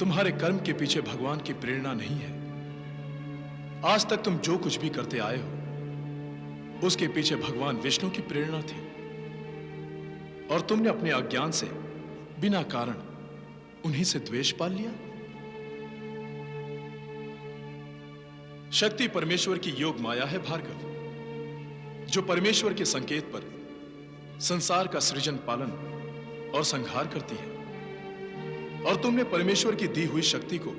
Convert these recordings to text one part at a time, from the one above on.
तुम्हारे कर्म के पीछे भगवान की प्रेरणा नहीं है। आज तक तुम जो कुछ भी करते आए हो उसके पीछे भगवान विष्णु की प्रेरणा थी, और तुमने अपने अज्ञान से बिना कारण उन्हीं से द्वेष पाल लिया। शक्ति परमेश्वर की योग माया है भार्गव, जो परमेश्वर के संकेत पर संसार का सृजन पालन और संहार करती है। और तुमने परमेश्वर की दी हुई शक्ति को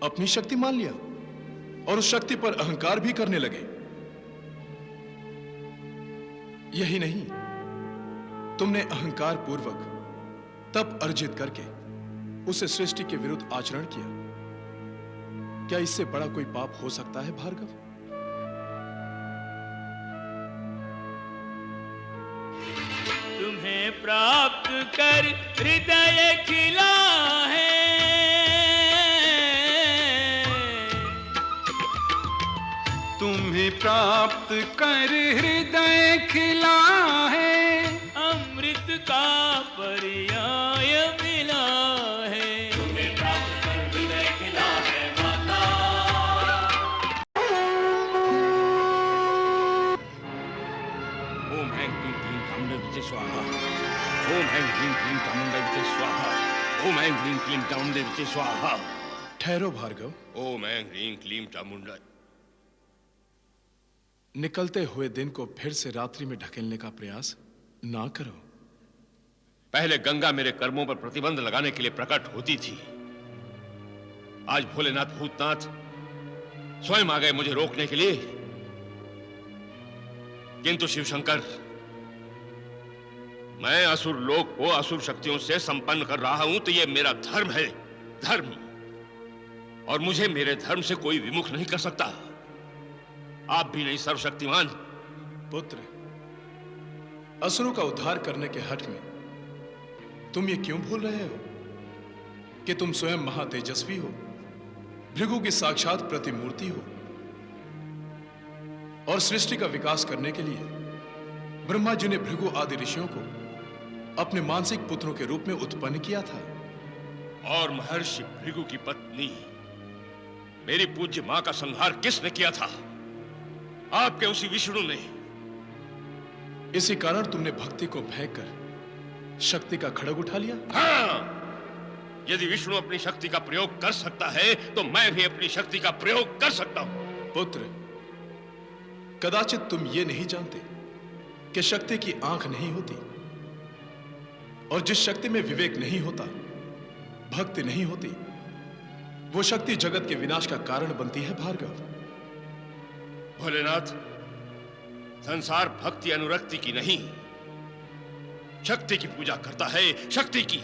अपनी शक्ति मान लिया और उस शक्ति पर अहंकार भी करने लगे। यही नहीं, तुमने अहंकार पूर्वक तप अर्जित करके उसे सृष्टि के विरुद्ध आचरण किया। क्या इससे बड़ा कोई पाप हो सकता है भार्गव? तुम्हें प्राप्त कर हृदय खिला है, तुम्हें प्राप्त कर हृदय खिला है, अमृत का पर्याय मिला है। तुम्हें प्राप्त कर हृदय खिला है माता। ओम ऐं ह्रीं क्लीं चामुण्डाय विचे स्वाहा। ओम ऐं ह्रीं क्लीं चामुण्डाय विचे स्वाहा। ओम ऐं ह्रीं क्लीं चामुण्डाय विचे स्वाहा। ठहरो भार्गव। ओम ऐं ह्रीं क्लीं चामुण्डाय। निकलते हुए दिन को फिर से रात्रि में ढकेलने का प्रयास ना करो। पहले गंगा मेरे कर्मों पर प्रतिबंध लगाने के लिए प्रकट होती थी, आज भोलेनाथ भूतनाथ स्वयं आ गए मुझे रोकने के लिए। किंतु शिवशंकर, मैं असुर लोक को असुर शक्तियों से संपन्न कर रहा हूं, तो यह मेरा धर्म है, धर्म। और मुझे मेरे धर्म से कोई विमुख नहीं कर सकता। आप भी नहीं सर्वशक्तिमान। पुत्र, असुरों का उद्धार करने के हठ में तुम ये क्यों भूल रहे हो कि तुम स्वयं महातेजस्वी हो, भृगु की साक्षात प्रतिमूर्ति हो, और सृष्टि का विकास करने के लिए ब्रह्मा जी ने भृगु आदि ऋषियों को अपने मानसिक पुत्रों के रूप में उत्पन्न किया था। और महर्षि भृगु की पत्नी मेरी पूज्य मां का संहार किसने किया था? आपके उसी विष्णु ने। इसी कारण तुमने भक्ति को फेंक कर शक्ति का खड़ग उठा लिया। हाँ, यदि विष्णु अपनी शक्ति का प्रयोग कर सकता है तो मैं भी अपनी शक्ति का प्रयोग कर सकता हूं। पुत्र, कदाचित तुम ये नहीं जानते कि शक्ति की आंख नहीं होती, और जिस शक्ति में विवेक नहीं होता, भक्ति नहीं होती, वो शक्ति जगत के विनाश का कारण बनती है भार्गव। भोलेनाथ, संसार भक्ति अनुरक्ति की नहीं, शक्ति की पूजा करता है, शक्ति की।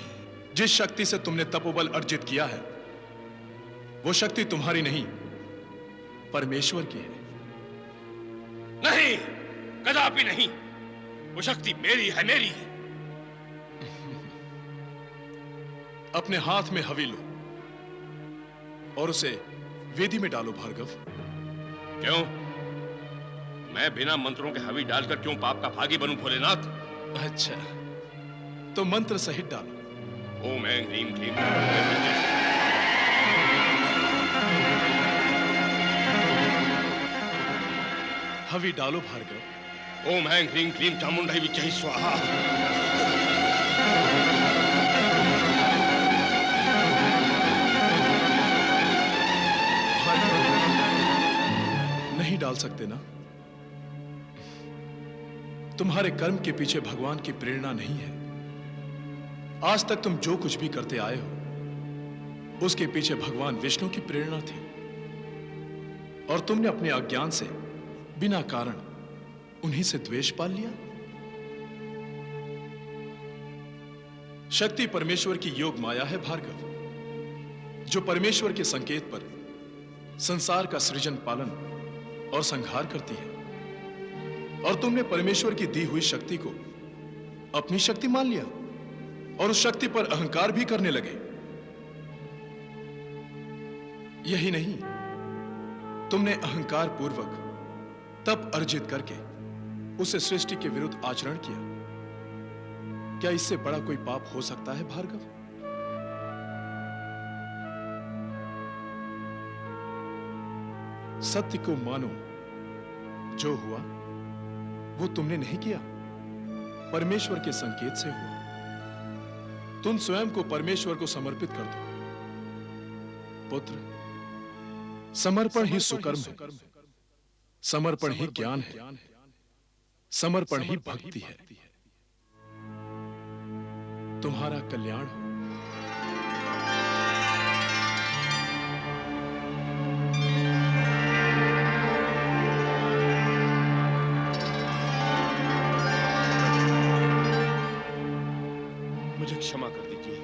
जिस शक्ति से तुमने तपोबल अर्जित किया है वो शक्ति तुम्हारी नहीं, परमेश्वर की है। नहीं, कदापि नहीं। वो शक्ति मेरी है, मेरी है। अपने हाथ में हवि लो और उसे वेदी में डालो भार्गव। क्यों? मैं बिना मंत्रों के हवि डालकर क्यों पाप का भागी बनूं भोलेनाथ? अच्छा, तो मंत्र सहित डालो। ओम ऐं ह्रीं क्लीं। हवि डालो भार्गव। ओम ऐं ह्रीं क्लीं चामुण्डाय विचे स्वाहा। नहीं डाल सकते ना? तुम्हारे कर्म के पीछे भगवान की प्रेरणा नहीं है। आज तक तुम जो कुछ भी करते आए हो उसके पीछे भगवान विष्णु की प्रेरणा थी, और तुमने अपने अज्ञान से बिना कारण उन्हीं से द्वेष पाल लिया। शक्ति परमेश्वर की योग माया है भार्गव, जो परमेश्वर के संकेत पर संसार का सृजन पालन और संहार करती है। और तुमने परमेश्वर की दी हुई शक्ति को अपनी शक्ति मान लिया और उस शक्ति पर अहंकार भी करने लगे। यही नहीं, तुमने अहंकार पूर्वक तप अर्जित करके उसे सृष्टि के विरुद्ध आचरण किया। क्या इससे बड़ा कोई पाप हो सकता है भार्गव? सत्य को मानो। जो हुआ वो तुमने नहीं किया, परमेश्वर के संकेत से हुआ। तुम स्वयं को परमेश्वर को समर्पित कर दो। पुत्र, समर्पण ही सुकर्म है, समर्पण ही ज्ञान है, समर्पण ही भक्ति है। तुम्हारा कल्याण हो। मुझे क्षमा कर दीजिए,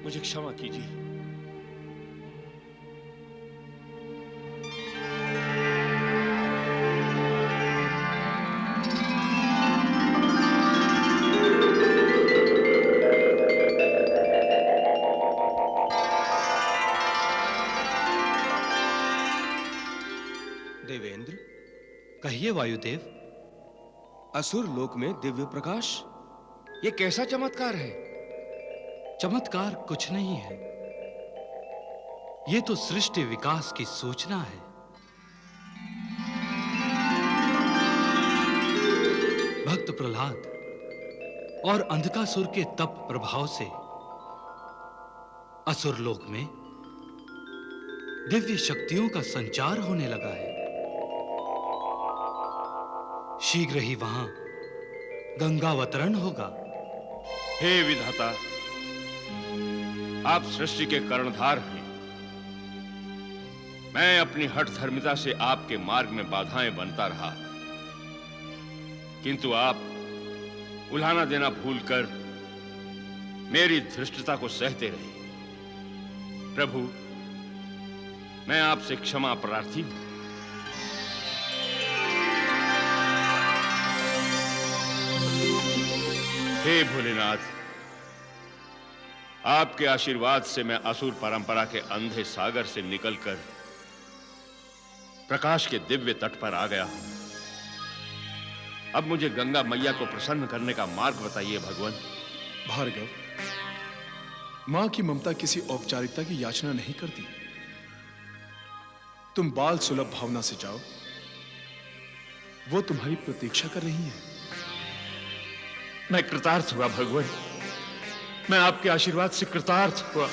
मुझे क्षमा कीजिए। देवेंद्र, कहिए वायुदेव। असुर लोक में दिव्य प्रकाश, ये कैसा चमत्कार है? चमत्कार कुछ नहीं है, ये तो सृष्टि विकास की सूचना है। भक्त प्रहलाद और अंधकासुर के तप प्रभाव से असुर लोक में दिव्य शक्तियों का संचार होने लगा है। शीघ्र ही वहां गंगावतरण होगा। हे विधाता, आप सृष्टि के कर्णधार हैं। मैं अपनी हठ धर्मिता से आपके मार्ग में बाधाएं बनता रहा, किंतु आप उल्हाना देना भूलकर मेरी धृष्टता को सहते रहे। प्रभु, मैं आपसे क्षमा प्रार्थी हूं। हे भोलेनाथ, आपके आशीर्वाद से मैं असुर परंपरा के अंधे सागर से निकलकर प्रकाश के दिव्य तट पर आ गया हूं। अब मुझे गंगा मैया को प्रसन्न करने का मार्ग बताइए भगवान। भार्गव, मां की ममता किसी औपचारिकता की याचना नहीं करती। तुम बाल सुलभ भावना से जाओ, वो तुम्हारी प्रतीक्षा कर रही है। मैं कृतार्थ हुआ भगवान, मैं आपके आशीर्वाद से कृतार्थ हुआ।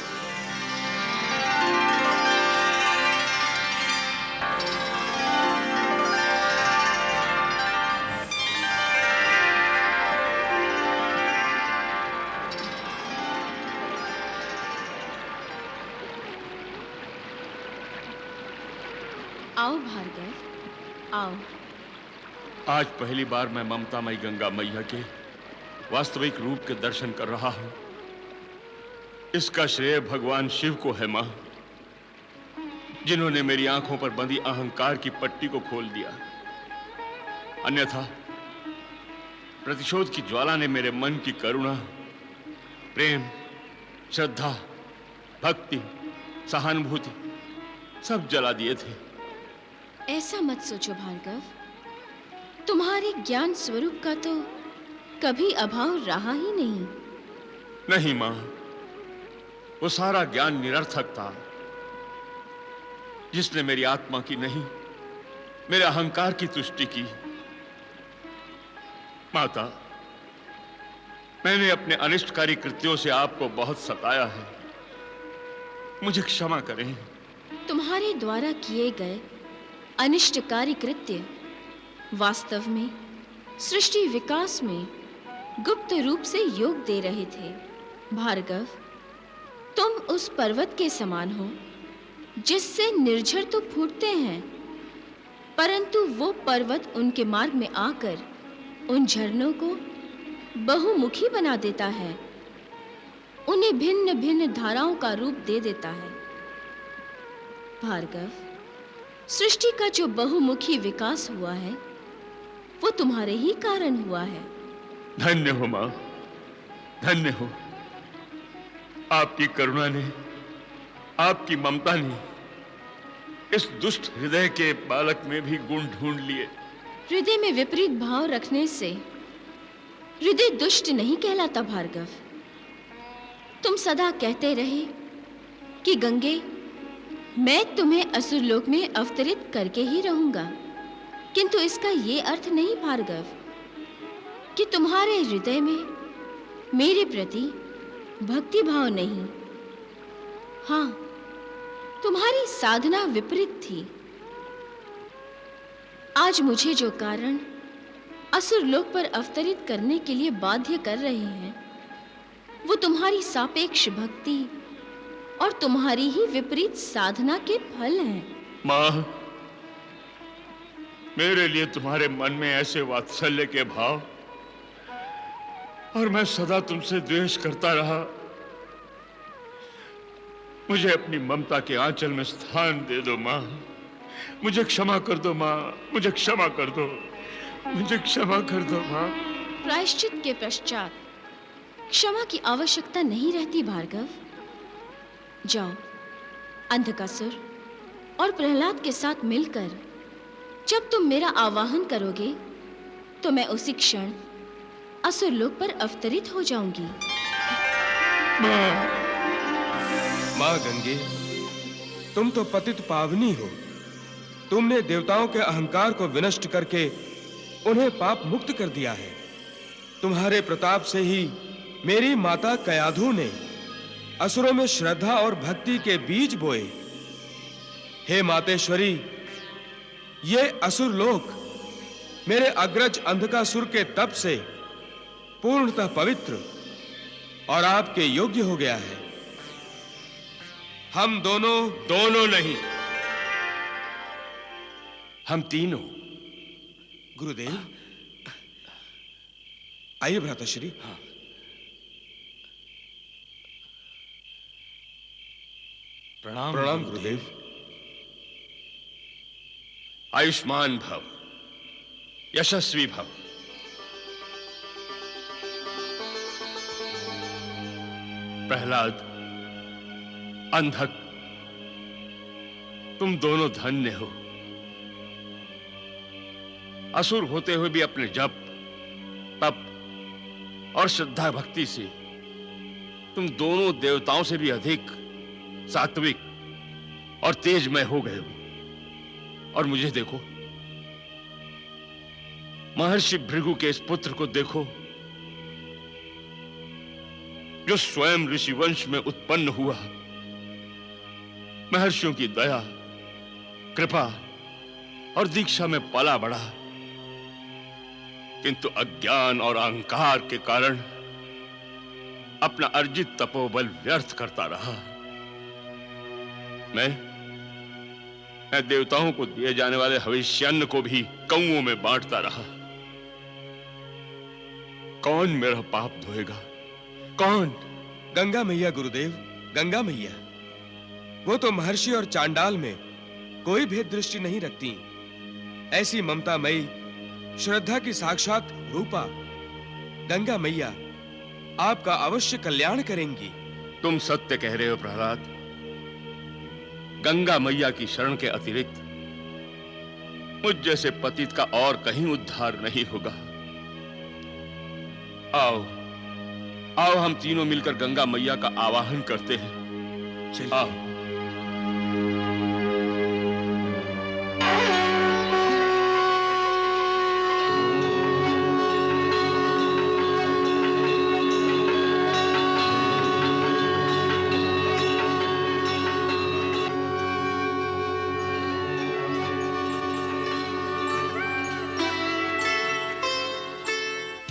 आओ भार्गव, आओ। आज पहली बार मैं ममतामयी गंगा मैया के वास्तविक रूप के दर्शन कर रहा हूं। इसका श्रेय भगवान शिव को है मां, जिन्होंने मेरी आंखों पर बंधी अहंकार की पट्टी को खोल दिया। अन्यथा प्रतिशोध की ज्वाला ने मेरे मन की करुणा, प्रेम, श्रद्धा, भक्ति, सहानुभूति सब जला दिए थे। ऐसा मत सोचो भार्गव, तुम्हारे ज्ञान स्वरूप का तो कभी अभाव रहा ही नहीं। नहीं मां, वो सारा ज्ञान निरर्थक था, जिसने मेरी आत्मा की नहीं, मेरे अहंकार की तुष्टि की। माता, मैंने अपने अनिष्टकारी कृत्यों से आपको बहुत सताया है, मुझे क्षमा करें। तुम्हारे द्वारा किए गए अनिष्टकारी कृत्य वास्तव में सृष्टि विकास में गुप्त रूप से योग दे रहे थे। भार्गव, तुम उस पर्वत के समान हो जिससे निर्झर तो फूटते हैं, परंतु वो पर्वत उनके मार्ग में आकर उन झरनों को बहुमुखी बना देता है, उन्हें भिन्न भिन्न धाराओं का रूप दे देता है। भार्गव, सृष्टि का जो बहुमुखी विकास हुआ है वो तुम्हारे ही कारण हुआ है। धन्य हो मां, धन्य हो। आपकी करुणा ने, आपकी ममता ने इस दुष्ट हृदय के बालक में भी गुण ढूंढ लिए। हृदय में विपरीत भाव रखने से हृदय दुष्ट नहीं कहलाता भार्गव। तुम सदा कहते रहे कि गंगे मैं तुम्हें असुरलोक में अवतरित करके ही रहूंगा, किंतु इसका ये अर्थ नहीं भार्गव कि तुम्हारे हृदय में मेरे प्रति भक्ति भाव नहीं। हाँ, तुम्हारी साधना विपरीत थी। आज मुझे जो कारण असुरलोक पर अवतरित करने के लिए बाध्य कर रहे हैं, वो तुम्हारी सापेक्ष भक्ति और तुम्हारी ही विपरीत साधना के फल हैं। मां, मेरे लिए तुम्हारे मन में ऐसे वात्सल्य के भाव और मैं सदा तुमसे द्वेष करता रहा। मुझे अपनी ममता के आंचल में स्थान दे दो मां। मुझे क्षमा कर दो मां, मुझे क्षमा कर दो, मुझे क्षमा कर दो मां। प्रायश्चित के पश्चात क्षमा की आवश्यकता नहीं रहती भार्गव। जाओ, अंधकासुर और प्रहलाद के साथ मिलकर जब तुम मेरा आवाहन करोगे तो मैं उसी क्षण असुरलोक पर अवतरित हो जाऊंगी। मां गंगे, तुम तो पतित पावनी हो। तुमने देवताओं के अहंकार को विनष्ट करके उन्हें पाप मुक्त कर दिया है। तुम्हारे प्रताप से ही मेरी माता कयाधु ने असुरों में श्रद्धा और भक्ति के बीज बोए। हे मातेश्वरी, ये असुर लोक मेरे अग्रज अंधकासुर के तप से पूर्णतः पवित्र और आपके योग्य हो गया है। हम दोनों नहीं, हम तीनों। गुरुदेव, आइए भ्राताश्री। हाँ। प्रणाम गुरुदेव। आयुष्मान भव, यशस्वी भव। प्रहलाद, अंधक, तुम दोनों धन्य हो। असुर होते हुए भी अपने जप, तप और श्रद्धा भक्ति से तुम दोनों देवताओं से भी अधिक सात्विक और तेजमय हो गए हो। और मुझे देखो, महर्षि भृगु के इस पुत्र को देखो, जो स्वयं ऋषि वंश में उत्पन्न हुआ, महर्षियों की दया, कृपा और दीक्षा में पला बढ़ा, किंतु अज्ञान और अहंकार के कारण अपना अर्जित तपोबल व्यर्थ करता रहा। मैं देवताओं को दिए जाने वाले हविष्यान्न को भी कौओं में बांटता रहा। कौन मेरा पाप धोएगा? कौन? गंगा मैया गुरुदेव, गंगा मैया। वो तो महर्षि और चांडाल में कोई भेद दृष्टि नहीं रखती। ऐसी ममतामयी, श्रद्धा की साक्षात रूपा गंगा मैया आपका अवश्य कल्याण करेंगी। तुम सत्य कह रहे हो प्रहलाद। गंगा मैया की शरण के अतिरिक्त मुझ जैसे पतित का और कहीं उद्धार नहीं होगा। आओ आओ, हम तीनों मिलकर गंगा मैया का आवाहन करते हैं। चलिए। आओ।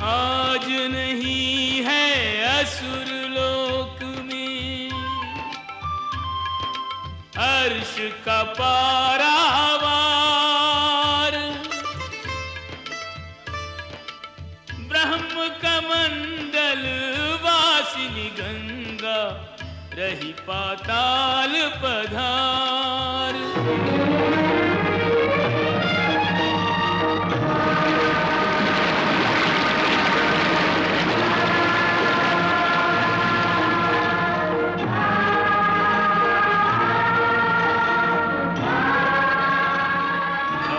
आज नहीं है असुर लोक में हर्ष का पारावार। ब्रह्म कमंडल वासिनी गंगा रही पाताल पधार।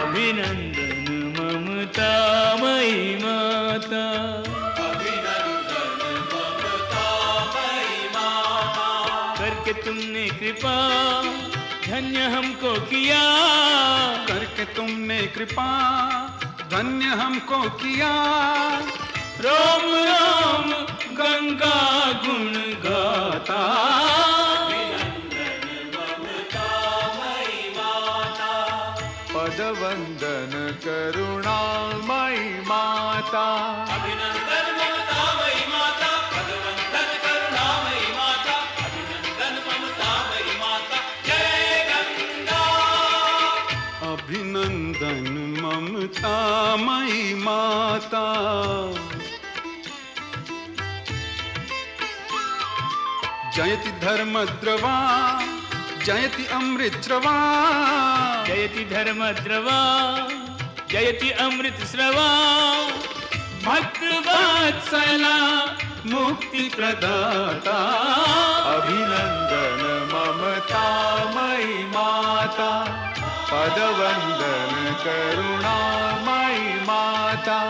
अभिनंदन ममतामयी माता, अभिनंदन ममतामयी माता, करके तुमने कृपा धन्य हमको किया, करके तुमने कृपा धन्य हमको किया। रोम रोम गंगा गुण गाता, पद वंदन करुणामयी माता। अभिनंदन ममतामयी माता, पदवंदन करुणामयी माता, अभिनंदन ममतामयी माता, जय गंगा। अभिनंदन ममतामयी माता। जयति धर्मद्रवा जयति अमृतस्रवा, जयति धर्मद्रवा जयति अमृत स्रवा, भक्त वत्सला मुक्ति प्रदाता। अभिनंदन ममतामयी माता, पद वंदन करुणामयी माता।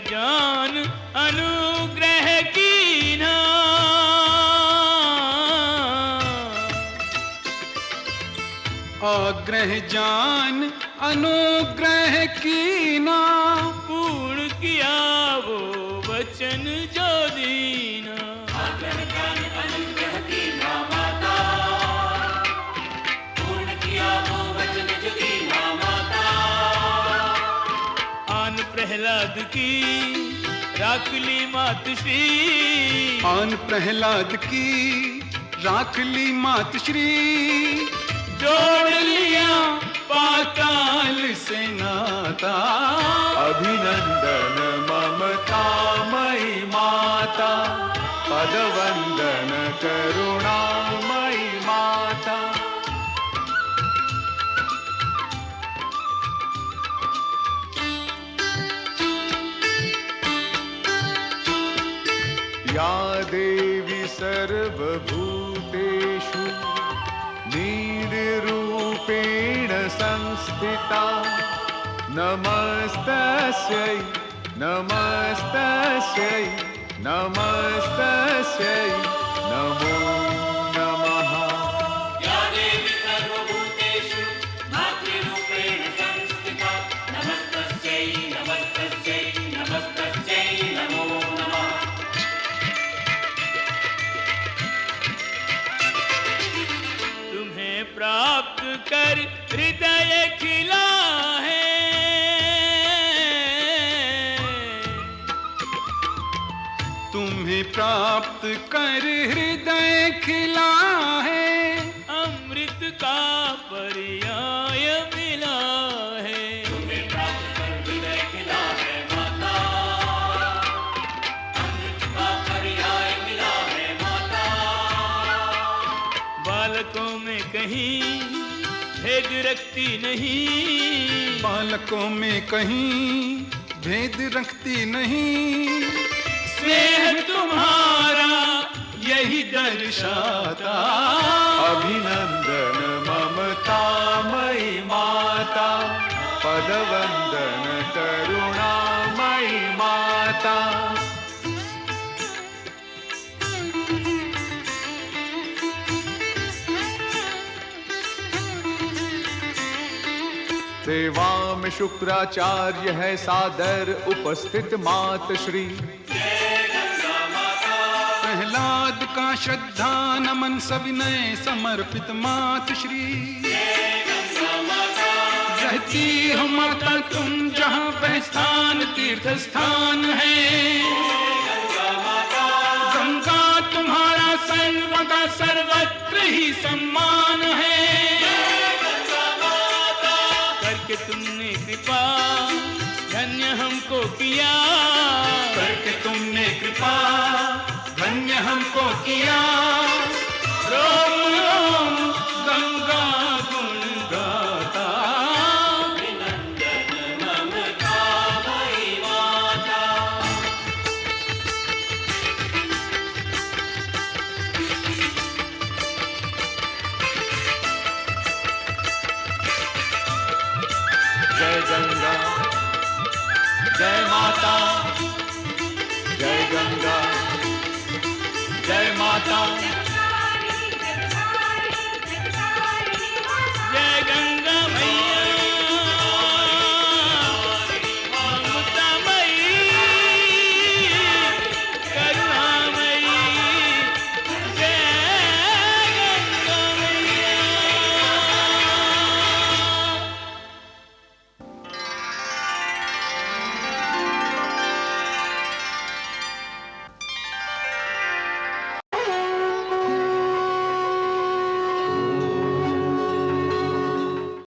जान अनुग्रह कीना, आग्रह जान अनुग्रह कीना, पूर्ण किया वो वचन जो दीना। आग्रह जान अनुग्रह कीना माता, पूर्ण किया वो वचन जो दीना माता। आन प्रहलाद की राख ली मातश्री, आन प्रहलाद की राख ली मातश्री। जोड़ लिया पाताल से नाता। अभिनंदन ममतामयी माता, पद वंदन करुणामयी माता। या देवी सर्वभूतेषु निर्रूपेण संस्थिता, नमस्तस्यै नमस्तस्यै नमस्तस्यै नमो नमः। या देवी सर्वभूतेषु मातृरूपेण संस्थिता, नमस्तस्यै नमस्तस्यै नमस्तस्यै नमो नमः। तुम्हें प्राप्त कर हृदय खिला है, तुम्हें प्राप्त कर हृदय खिला है। अमृत का पर्याय मिला है, तुम्हें प्राप्त कर हृदय खिला है माता, अमृत का पर्याय मिला है माता। बालकों में कहीं भेद रखती नहीं, बालकों में कहीं भेद रखती नहीं। स्नेह तुम्हारा यही दर्शाता। अभिनंदन ममतामयी माता, पद वंदन करुणामयी माता। सेवा में शुक्राचार्य है सादर उपस्थित मातश्री। प्रहलाद का श्रद्धा नमन सविनय समर्पित मातश्री। रहती हो माता तुम जहाँ वह स्थान तीर्थ स्थान है। गंगा तुम्हारा सर्वदा सर्वत्र ही सम्मान है। करके तुमने कृपा धन्य हमको किया,